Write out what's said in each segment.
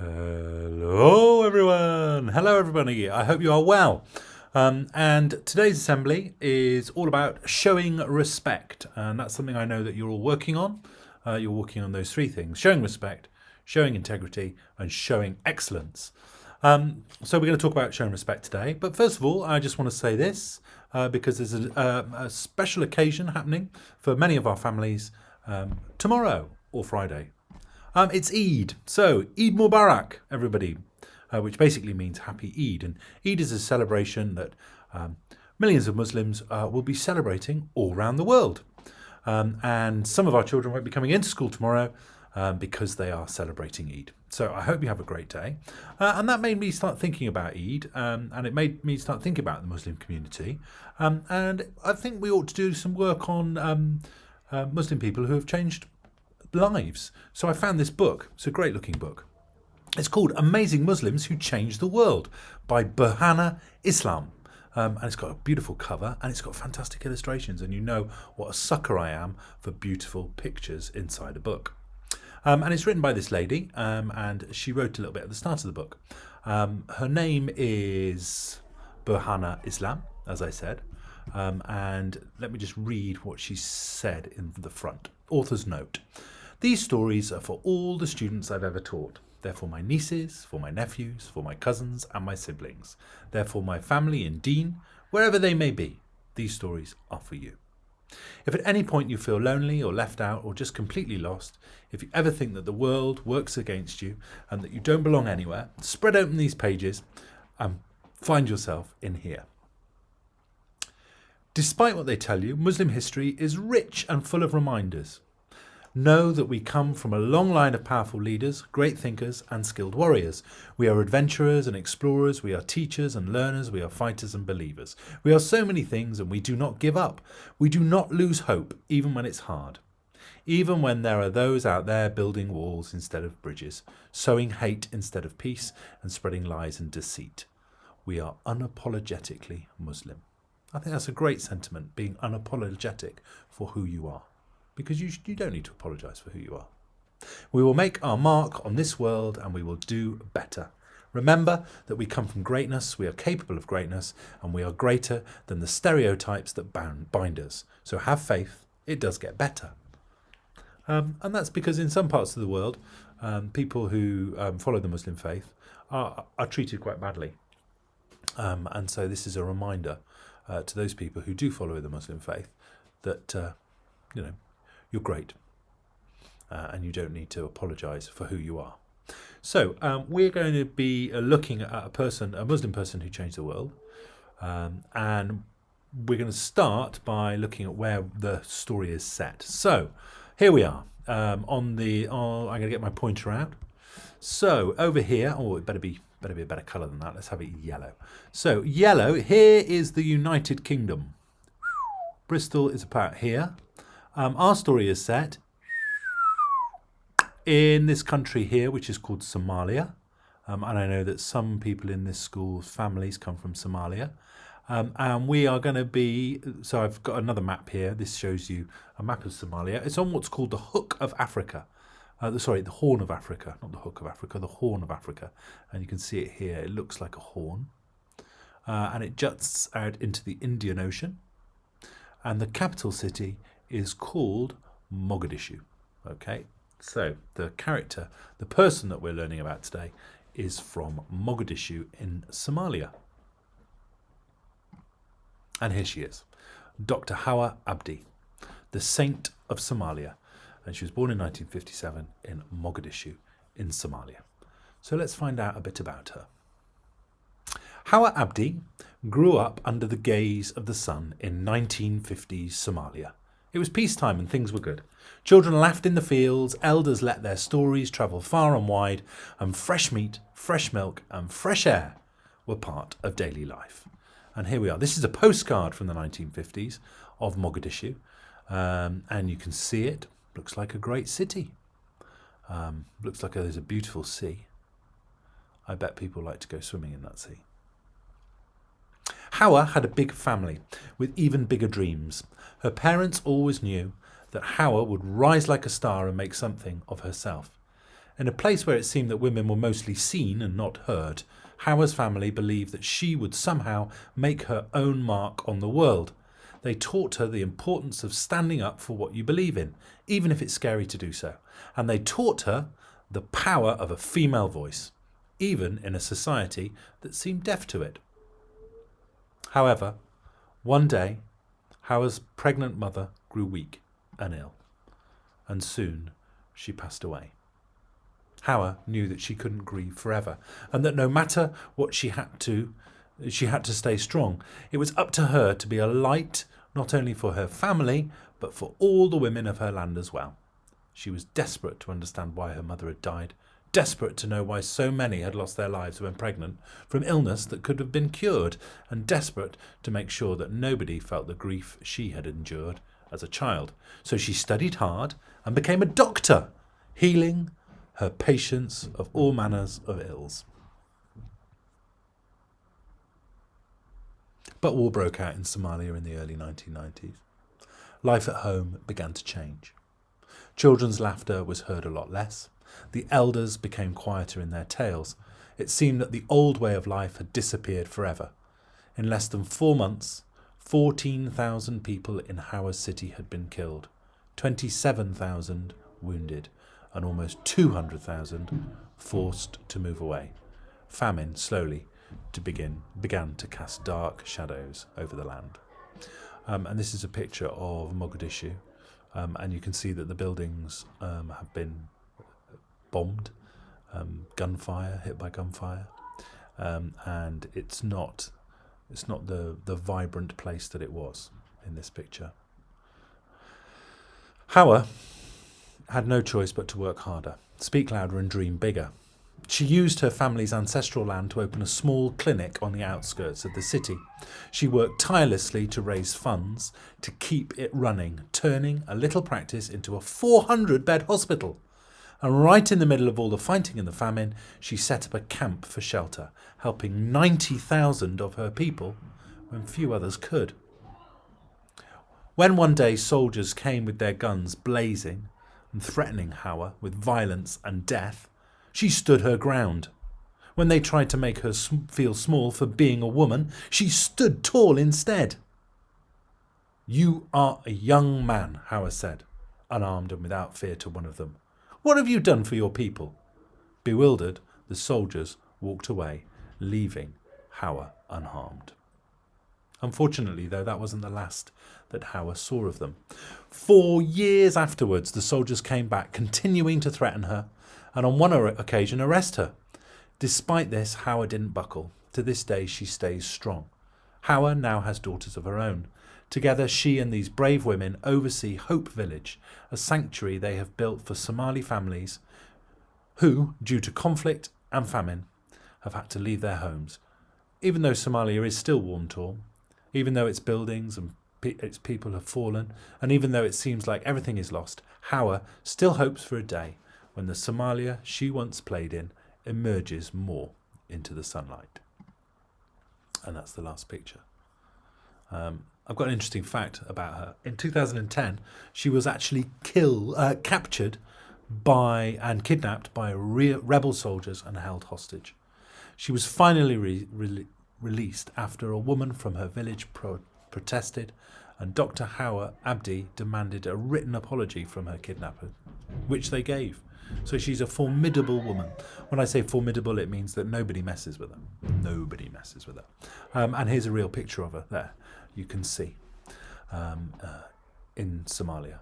Hello, everyone. Hello, everybody. I hope you are well. And today's assembly is all about showing respect. And that's something I know that you're all working on. You're working on those three things: showing respect, showing integrity, and showing excellence. So we're going to talk about showing respect today. But first of all, I just want to say this because there's a special occasion happening for many of our families tomorrow or Friday. It's Eid. So, Eid Mubarak, everybody, which basically means Happy Eid. And Eid is a celebration that millions of Muslims will be celebrating all around the world. And some of our children won't be coming into school tomorrow because they are celebrating Eid. So I hope you have a great day. And that made me start thinking about Eid, and it made me start thinking about the Muslim community. And I think we ought to do some work on Muslim people who have changed lives. So I found this book. It's a great looking book. It's called Amazing Muslims Who Changed the World by Burhana Islam. And it's got a beautiful cover and it's got fantastic illustrations, and you know what a sucker I am for beautiful pictures inside a book. And it's written by this lady, and she wrote a little bit at the start of the book. Her name is Burhana Islam, as I said. And let me just read what she said in the front. Author's note. These stories are for all the students I've ever taught. They're for my nieces, for my nephews, for my cousins and my siblings. They're for my family in Dean, wherever they may be. These stories are for you. If at any point you feel lonely or left out or just completely lost, if you ever think that the world works against you and that you don't belong anywhere, spread open these pages and find yourself in here. Despite what they tell you, Muslim history is rich and full of reminders. Know that we come from a long line of powerful leaders, great thinkers and skilled warriors. We are adventurers and explorers, we are teachers and learners, we are fighters and believers. We are so many things, and we do not give up. We do not lose hope, even when it's hard. Even when there are those out there building walls instead of bridges, sowing hate instead of peace, and spreading lies and deceit. We are unapologetically Muslim. I think that's a great sentiment, being unapologetic for who you are. Because you don't need to apologise for who you are. We will make our mark on this world and we will do better. Remember that we come from greatness, we are capable of greatness, and we are greater than the stereotypes that bind us. So have faith, it does get better. And that's because in some parts of the world, people who follow the Muslim faith are treated quite badly. And so this is a reminder to those people who do follow the Muslim faith that, you're great, and you don't need to apologise for who you are. So we're going to be looking at a Muslim person who changed the world, and we're going to start by looking at where the story is set. So here we are. I'm going to get my pointer out. So over here, it better be a better colour than that. Let's have it yellow. So yellow. Here is the United Kingdom. Bristol is about here. Our story is set in this country here, which is called Somalia. And I know that some people in this school's families come from Somalia. And we are going to be... So I've got another map here. This shows you a map of Somalia. It's on what's called the Hook of Africa. The Horn of Africa. Not the Hook of Africa, the Horn of Africa. And you can see it here. It looks like a horn. And it juts out into the Indian Ocean. And the capital city is called Mogadishu. Okay, so the person that we're learning about today is from Mogadishu in Somalia. And here she is, Dr. Hawa Abdi, the saint of Somalia. And she was born in 1957 in Mogadishu in Somalia. So let's find out a bit about her. Hawa Abdi grew up under the gaze of the sun in 1950s Somalia. It was peacetime and things were good. Children laughed in the fields, elders let their stories travel far and wide, and fresh meat, fresh milk and fresh air were part of daily life. And here we are. This is a postcard from the 1950s of Mogadishu, and you can see it. Looks like a great city. Looks like there's a beautiful sea. I bet people like to go swimming in that sea. Hawa had a big family with even bigger dreams. Her parents always knew that Hawa would rise like a star and make something of herself. In a place where it seemed that women were mostly seen and not heard, Hawa's family believed that she would somehow make her own mark on the world. They taught her the importance of standing up for what you believe in, even if it's scary to do so. And they taught her the power of a female voice, even in a society that seemed deaf to it. However, one day, Hawa's pregnant mother grew weak and ill, and soon she passed away. Hawa knew that she couldn't grieve forever, and that no matter what she had to stay strong. It was up to her to be a light, not only for her family, but for all the women of her land as well. She was desperate to understand why her mother had died, desperate to know why so many had lost their lives when pregnant from illness that could have been cured, and desperate to make sure that nobody felt the grief she had endured as a child. So she studied hard and became a doctor, healing her patients of all manners of ills. But war broke out in Somalia in the early 1990s. Life at home began to change. Children's laughter was heard a lot less. The elders became quieter in their tales. It seemed that the old way of life had disappeared forever. In less than 4 months, 14,000 people in Hawa city had been killed, 27,000 wounded, and almost 200,000 forced to move away. Famine slowly began to cast dark shadows over the land. And this is a picture of Mogadishu, and you can see that the buildings have been bombed, hit by gunfire, and it's not the vibrant place that it was in this picture. Hawa had no choice but to work harder, speak louder and dream bigger. She used her family's ancestral land to open a small clinic on the outskirts of the city. She worked tirelessly to raise funds to keep it running, turning a little practice into a 400-bed hospital. And right in the middle of all the fighting and the famine, she set up a camp for shelter, helping 90,000 of her people when few others could. When one day soldiers came with their guns blazing and threatening Hawa with violence and death, she stood her ground. When they tried to make her feel small for being a woman, she stood tall instead. "You are a young man," Hawa said, unarmed and without fear, to one of them. "What have you done for your people?" Bewildered, the soldiers walked away, leaving Hawa unharmed. Unfortunately, though, that wasn't the last that Hawa saw of them. 4 years afterwards, the soldiers came back, continuing to threaten her, and on one occasion arrest her. Despite this, Hawa didn't buckle. To this day, she stays strong. Hawa now has daughters of her own. Together, she and these brave women oversee Hope Village, a sanctuary they have built for Somali families who, due to conflict and famine, have had to leave their homes. Even though Somalia is still war-torn, even though its buildings and its people have fallen, and even though it seems like everything is lost, Hawa still hopes for a day when the Somalia she once played in emerges more into the sunlight. And that's the last picture. I've got an interesting fact about her. In 2010, she was actually captured by and kidnapped by rebel soldiers and held hostage. She was finally released after a woman from her village protested, and Dr. Hawa Abdi demanded a written apology from her kidnapper, which they gave. So she's a formidable woman. When I say formidable, it means that nobody messes with her. Nobody messes with her. And here's a real picture of her there. You can see in Somalia.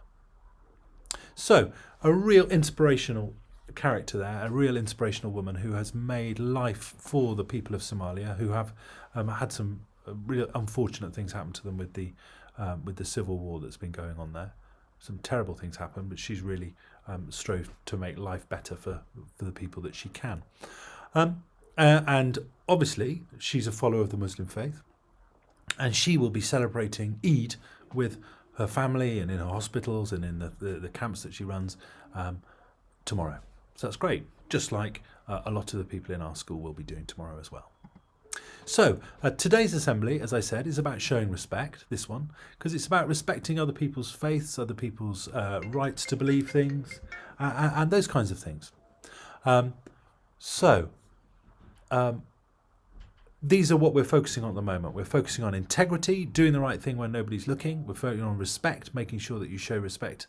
So a real inspirational character there, a real inspirational woman who has made life for the people of Somalia, who have had some real unfortunate things happen to them with the civil war that's been going on there. Some terrible things happen, but she's really strove to make life better for the people that she can. And obviously, she's a follower of the Muslim faith, and she will be celebrating Eid with her family and in her hospitals and in the camps that she runs tomorrow. So that's great, just like a lot of the people in our school will be doing tomorrow as well. So today's assembly, as I said, is about showing respect, this one, because it's about respecting other people's faiths, other people's rights to believe things, and those kinds of things. These are what we're focusing on at the moment. We're focusing on integrity, doing the right thing when nobody's looking. We're focusing on respect, making sure that you show respect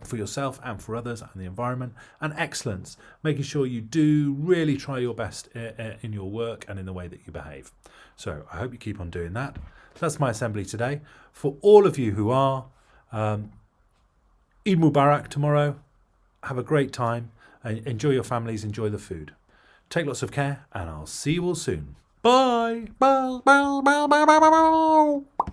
for yourself and for others and the environment. And excellence, making sure you do really try your best in your work and in the way that you behave. So I hope you keep on doing that. That's my assembly today. For all of you who are, Eid Mubarak tomorrow. Have a great time. Enjoy your families. Enjoy the food. Take lots of care, and I'll see you all soon. Bye. Bye. Bye. Bye. Bye. Bye. Bye. Bye.